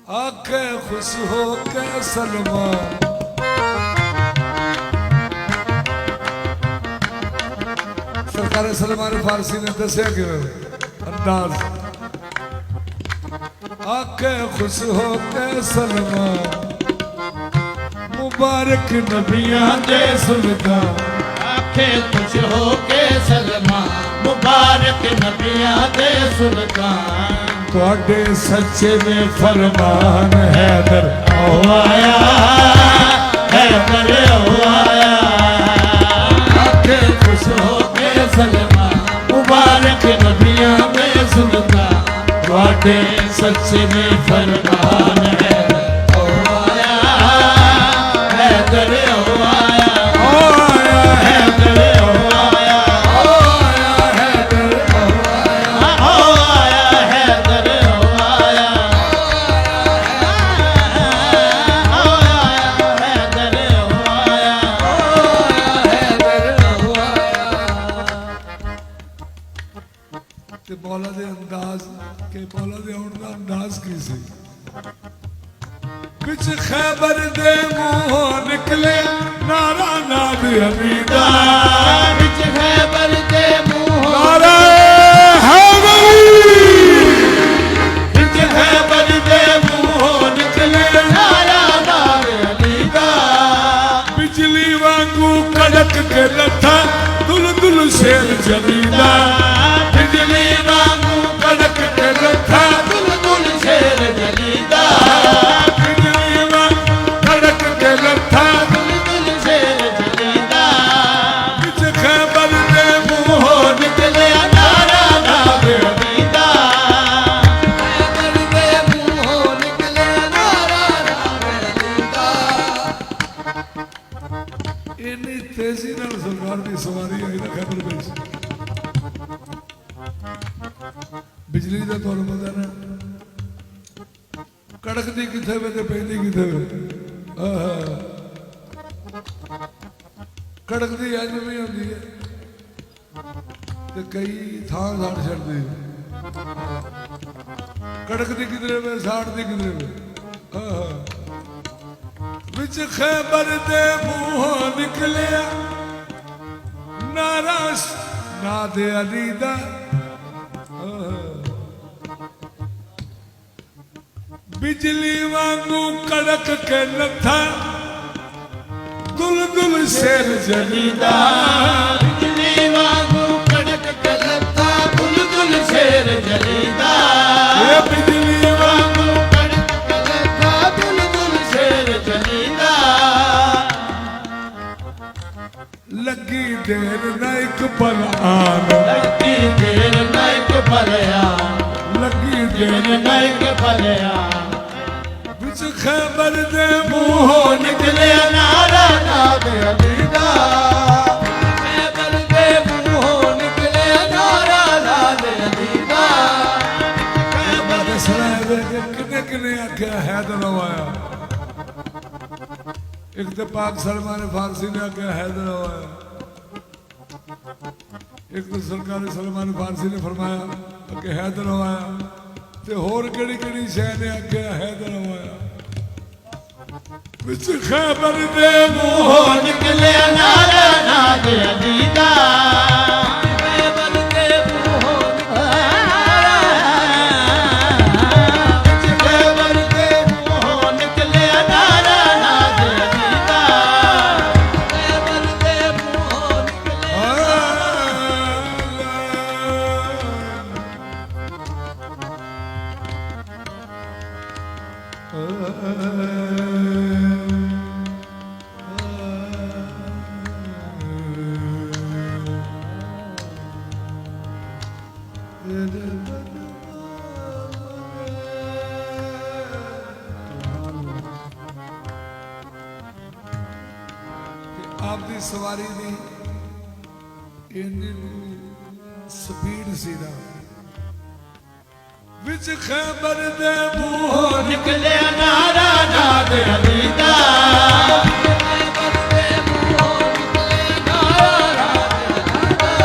आके खुश हो के सलमान सरकार सलमान फारसी ने दसिया कि अंदाज आके खुश हो के सलमान मुबारक नबियां दे सुल्तान आखे खुश हो के सलमान मुबारक नबियां दे सुल्तान थोड़े सच्चे में फरमान हैदर आया हैदर आया आखे खुश हो के सलमान मुबारक नबियां दे सुल्तान थोड़े सच्चे में फरमान हैदर आया हैदर आया हैदर आया मौला दे अंदाज के मौला दे आउण दा अंदाज की सी बिच खैबर दे मुंहों निकले नारा नाद हमीदा बिच खैबर दे मुंहों नारा हैदरी बिच खैबर दे मुंहों निकले नारा नाद हमीदा बिजली वांगू कड़क के लथा दुल दुल शेर जमीदा बिजली वांगू कड़क के लथा दुल दुल शेर जलीदा बिजली वांगू कड़क के लथा दुल दुल शेर जलीदा बिच खैबर दे मुंहों निकले नारा नाद हमीदा खैबर दे मुंहों निकले नारा नाद हमीदा इन्नी तेजी नाल सरकार दी सवारी आई ना खैबर विच बिजली का तुहानू पता ना कड़कदी किथे वे ते पैंदी किथे वे कड़कदी अज भी होंदी है ते कई थां साड़ छड्डदी कड़कदी किधरे वे साड़दी किधरे वे विच खैबर दे मुंहों निकलिया नारा नाद अली दा बिजली वांगू कड़क के लथा दुल दुल शेर जलीदा बिजली वांगू कड़क के लथा दुल दुल शेर जलीदा ये बिजली वांगू कड़क के लथा दुल दुल शेर जलीदा लगी देर न एक पल आन लगती देर न एक पल आन लगी देर देर न एक पल आन विच खैबर दे मुंहों निकले नारा नाद हमीदा खैबर दे मुंहों निकले नारा नाद हमीदा खैबर दसना है कि किने किने आख्या हैदर आया एक तो पाक सलमान फारसी ने आख्या हैदर आया एक तो सरकार सलमान फारसी ने फरमाया कि हैदर आया ते होर केड़ी केड़ी शह ने आख्या हैदर आया विच खैबर दे मुंहों निकले नारा नाद हमीदा खैबर दे मुंहों खैबर दे मुंहों निकले नारा नाद हमीदा खैबर दे मुंहों निकले आपकी सवारी दी इन्नी स्पीड सी ना विच खैबर दे मुंहों निकले नारा नाद हमीदा खैबर दे मुंहों निकले नारा नाद हमीदा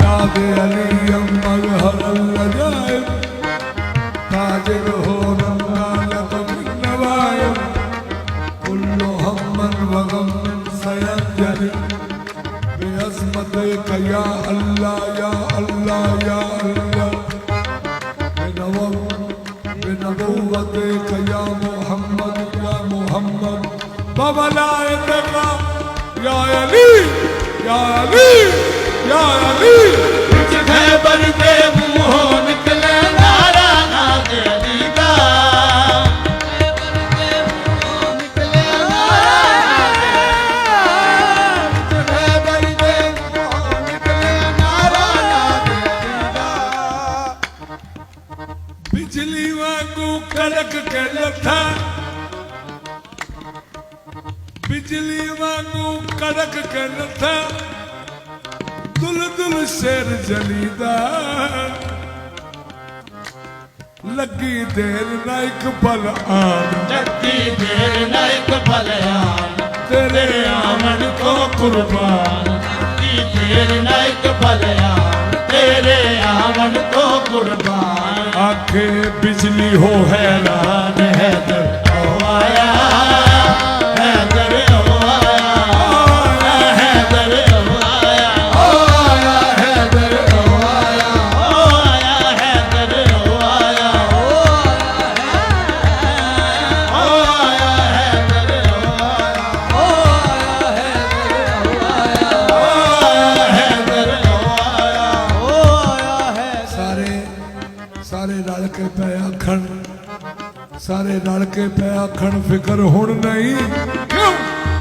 नाद अली अमल हर अजाइब ताजिर हो रंगा लग बिनबुव्वत या मोहम्मद बाबा लाएगा या अली या अली या अली। खैबर के मुंहों निकले नारा नाद अली का। खैबर के मुंहों निकले नारा नाद अली का। बिजली वांगू कड़क के लथा, बिजली वांगू कड़क के लथा, दुल दुल शेर जलीदा, लगी देर नाइक पल आन, लगी देर नाइक पल आन, तेरे आमन को कुर्बान। लगी देर नाइक पल आन, तेरे आमन को कुर्बान। आखे बिजली हो हैरान हैदर ओ आया हैदर, ओ आया हैदर, ओ आया हैदर, ओ आया हैदर, ओ आया हैदर, ओ आया। सारे सारे रल के पे आखण, सारे रल के पे आखण फिक्र हुण नहीं क्यों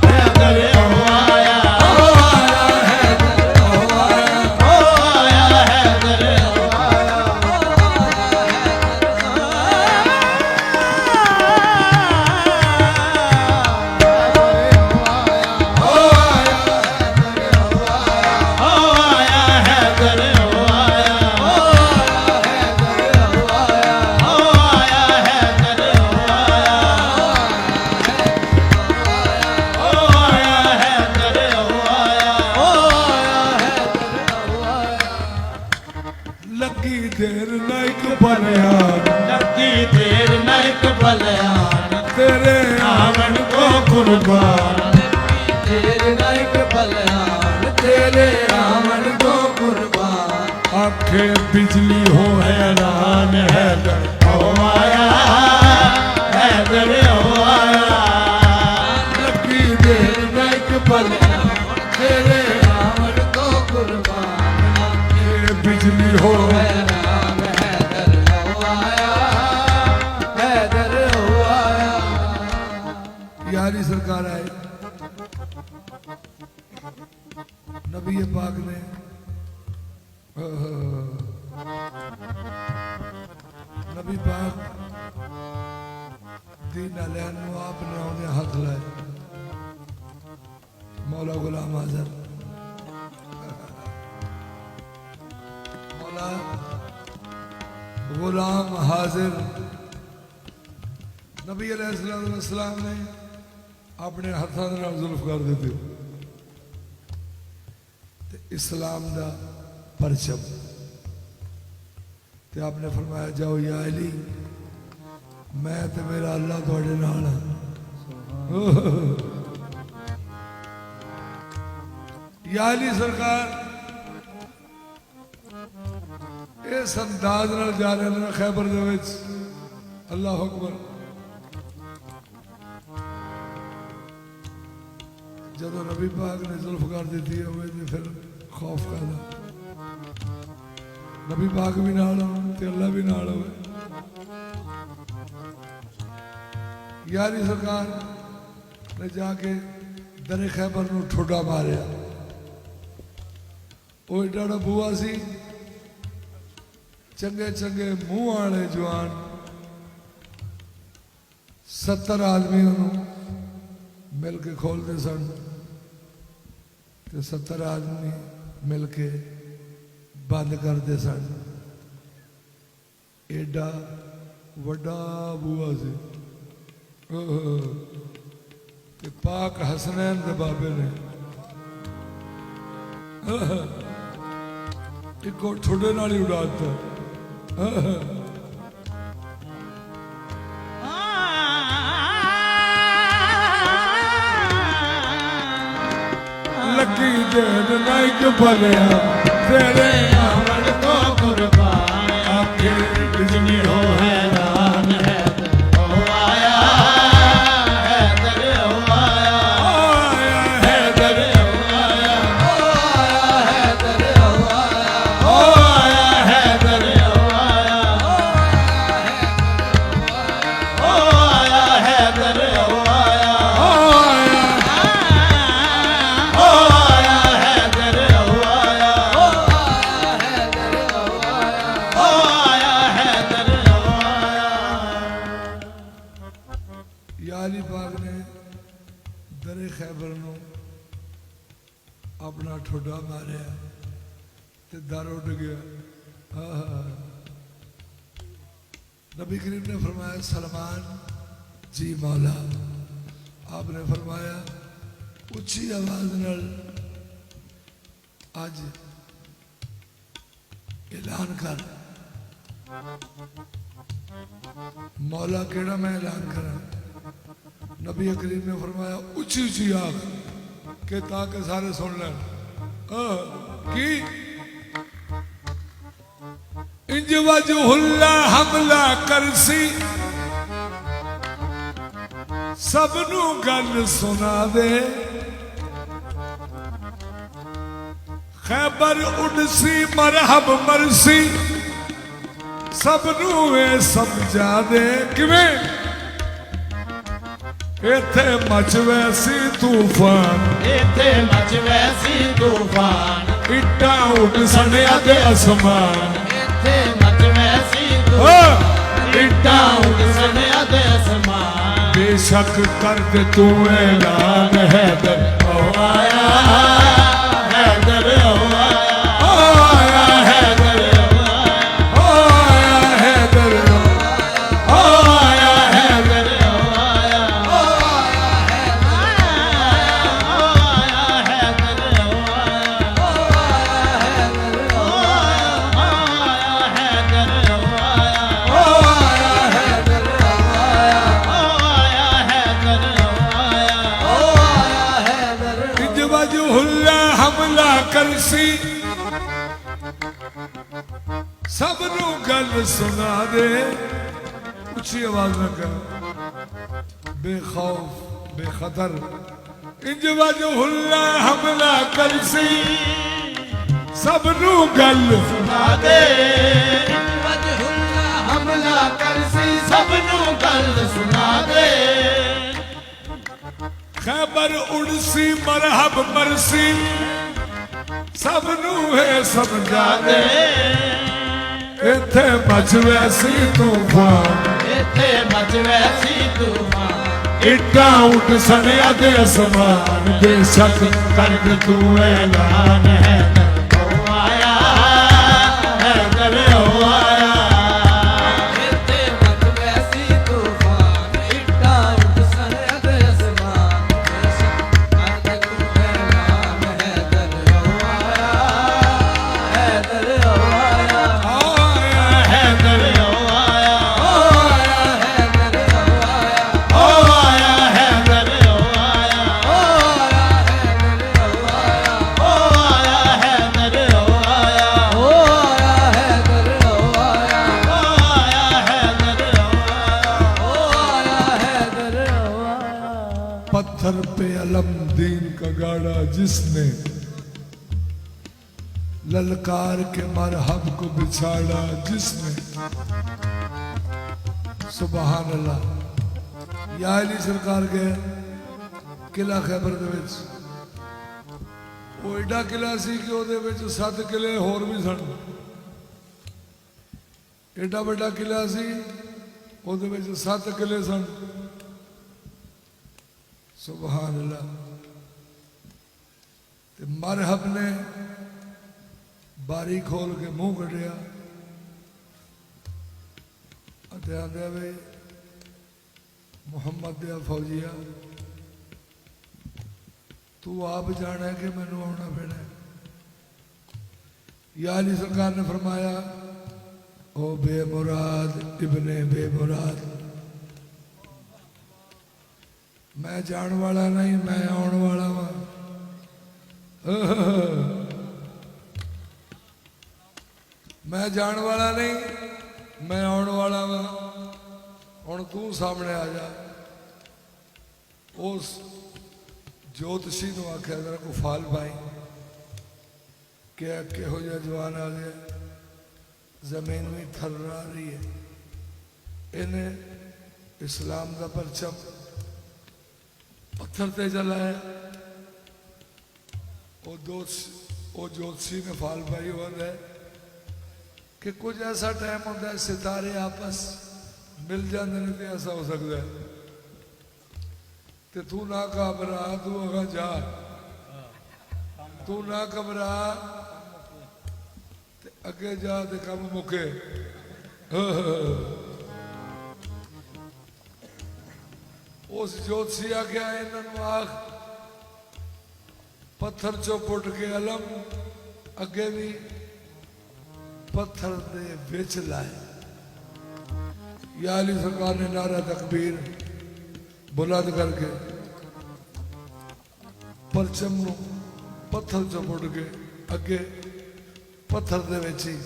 हैदर, ओ आया हैदर, ओ आया हैदर, ओ आया। लगी देर नाइक बलियान, लगी देर नाइक बलियान, तेरे आमन को कुर्बान। तेरे नाइक बलियान, तेरे आमन को कुर्बान। आखे बिजली हो हैरान हैदर ओ आया हैदर, ओ आया। लगी देर नाइक बलियान, तेरे आमन को कुर्बान। ये बिजली हो राम हैदर हो आया, हैदर हो आया। यारी सरकार आए, नबी पाक ने नबी पाक दीन अलैन आपने उन्हें हाथ लाए, मौला गुलाम हाजिर, मौला गुलाम हाजिर नबी अलैहिस्सलाम ने अपने हाथों के नाल जुल्फ कर दिते ते इस्लाम दा परचम ते आपने फरमाया जाओ या अली मैं ते मेरा अल्लाह तुहाडे नाल हां। या अली सरकार इस अंदाज नाल जा रहे हैं खैबर दे विच, अल्लाह अकबर। जदों नबी पाक ने जुल्फ कर दी थी फिर खौफ करदा, नबी पाक भी नाल हो ते अल्लाह भी नाल हो। यारी सरकार ने जाके दरे खैबर नूं ठोडा मारिया, वो एडा एडा बूआ सी, चंगे चंगे मूंह वाले जवान 70 आदमी मिल के खोलते सन ते 70 आदमी मिल के बंद करते सन। एडा वड्डा बूआ से ते पाक हसनैन दे बाबे ने एक ठुडे नाल ही उड़ा दिता। लगी देर नाइक बलिया तेरे आमन को कुर्बान। आखिर बिजली हो हैरान या अली पाक ने दरे खैबर नू अपना ठोडा मारिया ते दर उड़ गया। नबी करीम ने फरमाया सलमान जी मौला। आपने फरमाया उच्ची आवाज नाल आज ऐलान कर। मौला केड़ा मैं ऐलान करा? नबी करीम ने फरमाया उच्ची उच्ची आग के ताकि सारे सुन लें। की इंज वजहुल्ला हमला करसी सबनू गल सुना दे। खैबर उड़सी मरहब मरसी सबनू वे समझा दे। किवें इथे मच वैसी तूफान, इथे मच वैसी तूफान, इट्टा उड़ सड़िया ते आसमान। इथे मच वैसी तूफान, इट्टा उड़ सड़िया ते आसमान। बेशक कर दे तू ऐलान हैदर ओ आया, हैदर ओ आया, ओ आया हैदर, ओ आया हैदर, ओ आया हैदर, ओ आया हैदर ओ आया, ओ आया हैदर ओ आया, ओ आया हैदर, ओ आया हैदर ओ आया। इंज वजहुल्ला हमला करसी सबनू गल सुना दे। उच्ची आवाज में कर बेखौफ बेखतर। इंज वजहुल्ला हमला करसी सबनू गल सुना दे। वजहुल्ला हमला करसी सबनू गल सुना दे। खैबर उड़सी मरहब मरसी सबनू है समझा दे। इथे मच वैसी तूफान, इथे मच वैसी तूफान, इट्टा उठ सड़िया ते आसमान। बेशक कर दे तू ऐलान हैदर ओ आया, हैदर ओ आया। इथे मच वैसी तूफान, इट्टा उठ सड़िया ते आसमान। बेशक कर दे तू ऐलान हैदर ओ आया, हैदर ओ आया, आया हैदर ओ आया, ओ आया हैदर ओ आया, ओ आया हैदर ओ आया, ओ आया हैदर ओ आया, ओ आया हैदर ओ आया, ओ आया हैदर ओ आया, ओ आया हैदर ओ आया, ओ आया हैदर ओ आया। पत्थर पे अलम दीन का गाड़ा जिसने ललकार के मरहब को बिछाड़ा जिसने। सुबहान अल्लाह। या अली सरकार गए किला खैबर दे विच। वो एडा किला सी कि ਉਹਦੇ ਵਿੱਚ 7 किले होर भी सन। एडा बड़ा किला सी ਉਹਦੇ ਵਿੱਚ 7 किले सन। सुबहान अल्लाह। ते मरहब ने बारी खोल के मुंह कढ़िया ते आंदे वे मुहम्मद दे फौजिया तू आप जाना है कि मैनू आना पैना है। या अली सरकार ने फरमाया ओ बेमुराद इब्ने बेमुराद, मैं जान वाला नहीं मैं आने वाला वा। मैं जान वाला नहीं मैं आने वाला वा। हुण तू सामने आ जा। उस ज्योतिषी नूं आख्या जरा को फाल पाई क्या किहो जिहा जवान आ गया। जमीन भी थर्रा रही है। इन्हें इस्लाम का परचम पत्थर ते चलाया। वो ज्योतिषी ने फाल पाई हुआ है कि कुछ ऐसा टाइम होता है सितारे आपस मिल जाते हैं तो ऐसा हो सकता है। ते तू ना घबरा, तू अगा जा, तू ना घबरा ते अगे जा ते कम मुके। उस जोतसी आख्या इन्होंने आख पत्थर चो पुट के अलम अगे भी पत्थर दे विच लाए। या अली सरकार ने नारा तकबीर बुलंद करके परचम नूं पत्थर चो पुट के अगे पत्थर दे विच ही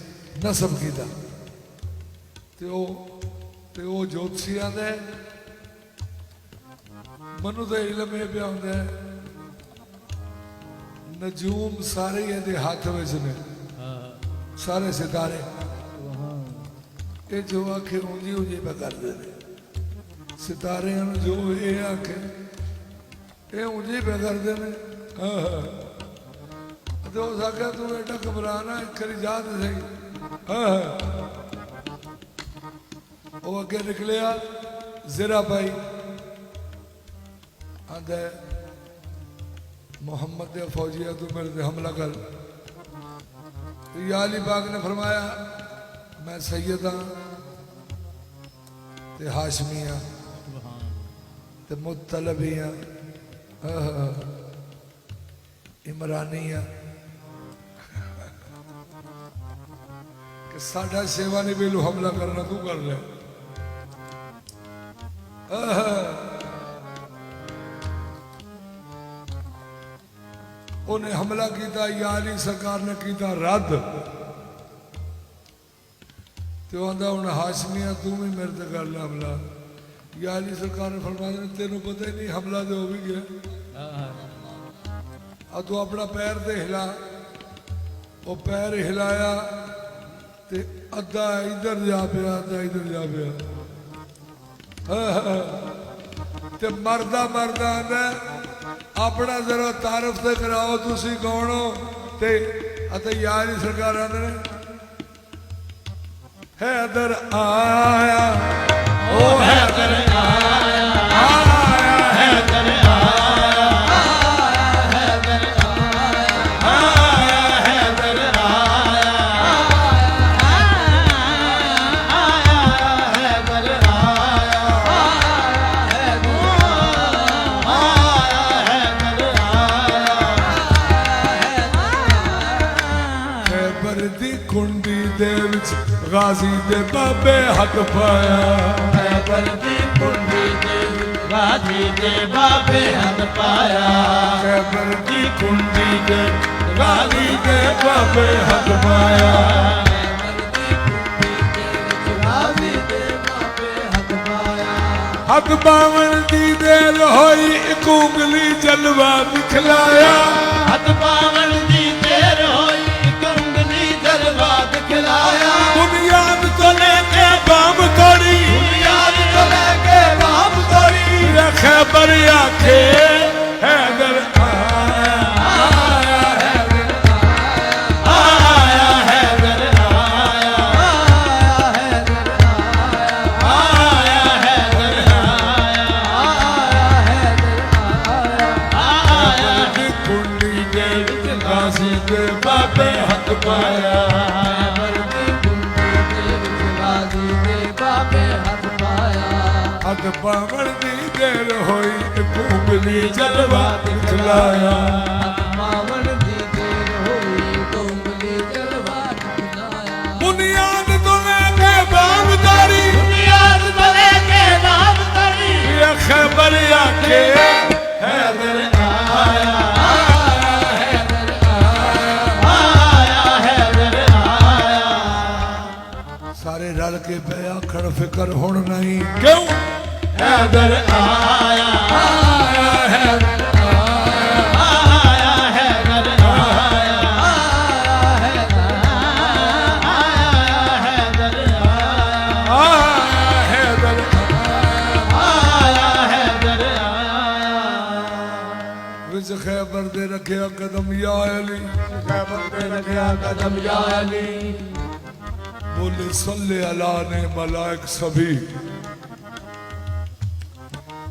नस्ब कीता। ते ओ जोतसियां दे मनु तो इलम यह पिया होंदा है नजूम सारे ये हाथ में ने, सारे सितारे ये जो आखे ऊंजी ऊंजी पे करते हैं। सितारे जो ये आखे ये ऊंजी पे करते हैं। तो उस आख्या तू एडा घबराना एक करी जा तो सही। वो अगे निकलिया ज़रा भाई आंदा मोहम्मद दे फौजिया तू मेरे ते हमला कर। तो या अली पाक ने फरमाया मैं सैयद हाँ ते हाशमी हाँ ते मुतलबी हाँ इमरानी हाँ कि साडा सेवा नहीं बेलू हमला करना तू कर ले। उन्हें हमला किया, या अली सरकार ने किया रद्द। तो आंदा हुण हाशमिया तू भी मेरे ते कर ले हमला। या अली सरकार ने फरमाया तेनों पता ही नहीं हमला तो हो भी गया। तू अपना पैर ते हिला। वो पैर हिलाया ते अद्धा इधर जा पिया अद्धा इधर जा पिया। ते मरदा मरदा आंदा अपना जरा तारफ तो कराओ तुसी कौन हो। ते या अली सरकार आंदे ने हैदर आया ओ हैदर आया, आया हैदर आया, हैदर आया, हैदर आया, हैदर खैबर दी कुंडी दे विच गाजी दे बाबे हक पाया। खैबर दी कुंडी दे गाजी दे बाबे हक पाया। खैबर दी कुंडी दे गाजी दे बाबे हक पाया। हक पावन दी देर होई एक उंगली जलवा दिखलाया। हक पावन दी देर होई एक उंगली जलवा दिखलाया। बुनियाद तो लेके बाम तोड़ी, बुनियाद तो लेके बाम तोड़ी। ये खैबर आखे हैदर आया, आया हैदर आया, हैदर आया, आया, हैदर आया, दी कुंडी दे विच गाजी दे बाबे हक पाया। हक पावन दी देर होई एक उंगली जलवा दिखलाया। बुनियाद तो लेके बाम तोड़ी, बुनियाद तो लेके बाम तोड़ी। ये खैबर आखे हैदर आया, आया, हैदर आया। सारे रल के पे आखड़ फिकर हुण नहीं क्यों। हैदर आया, आया हैदर आया, हैदर आया, आया, हैदर आया, आया हैदर आया, हैदर आया। विच खैबर दे रखिया कदम या अली, खैबर दे रखिया कदम या अली। बोले सल्ले अला ने मलाइक सभी।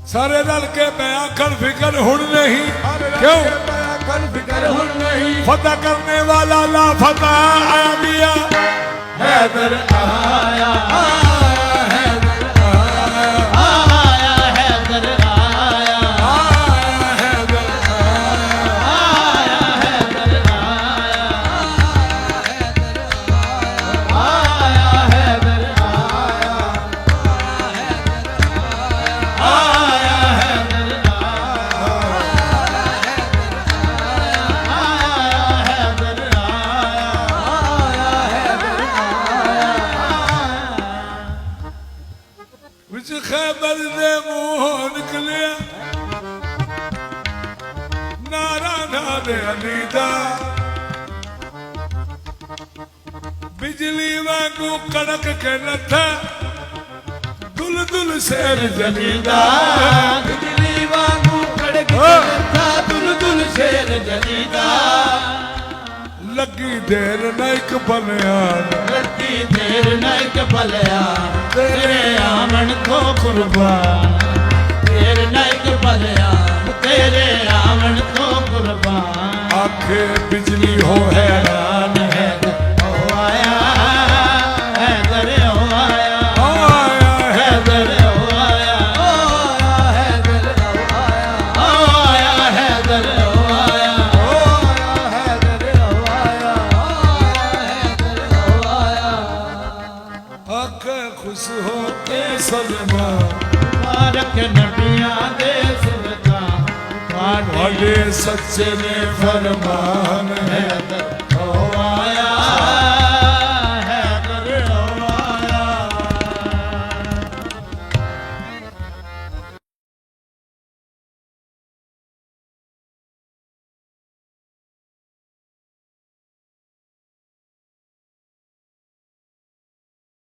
ਸਾਰੇ ਰਲ ਕੇ ਮੈਂ ਆਖਣ ਫਿਕਰ ਹੁਣ ਨਹੀਂ ਕਿਉਂ ਕਲ ਫਿਕਰ ਹੁਣ ਨਹੀਂ ਫਤਹ ਕਰਨੇ ਵਾਲਾ ਲਾ ਫਤਹ ਆ ਗਿਆ हैदर आया ਆਇਆ ਹੈਦਰ ਆਇਆ आया हैदर आया ਆਇਆ ਹੈਦਰ आया हैदर आया आया हैदर आया आया हैदर ਵਿੱਚ ਖੈਬਰ ਦੇ ਮੂੰਹੋਂ ਨਿਕਲਿਆ ਨਾਰਾ ਨਾਦੇ ਅਲੀ ਦਾ ਬਿਜਲੀ ਵਾਂਗੂ ਕੜਕ ਕੇ ਨੱਠਾ ਦੁਲ ਦੁਲ ਸ਼ੇਰ ਜਮੀਦਾ ਬਿਜਲੀ ਵਾਂਗੂ ਕੜਕ ਕੇ ਦੁਲ ਦੁਲ ਸ਼ੇਰ ਜਲੀਦਾ ਲੱਗੀ ਦੇਰ ਨਾ ਇੱਕ ਬਲਿਆਨ लगी देर न एक भलिया तेरे आमन को कुर्बान देर न एक भलिया तेरे आमन को कुर्बान आखे बिजली हो हैरान है ओ आया हैदर ओ आया आया है हैदर ओ आया ਆਇਆ ਹੈਦਰ ਆਇਆ ओ आया हैदर ओ आया ਆਇਆ ਹੈਦਰ ਆਇਆ ਹੈਦਰ ਆਇਆ आखे खुश हो के सलमा मुबारक नबियां दे सुल्तान वाडे सच्चे ने फरमान है हैदर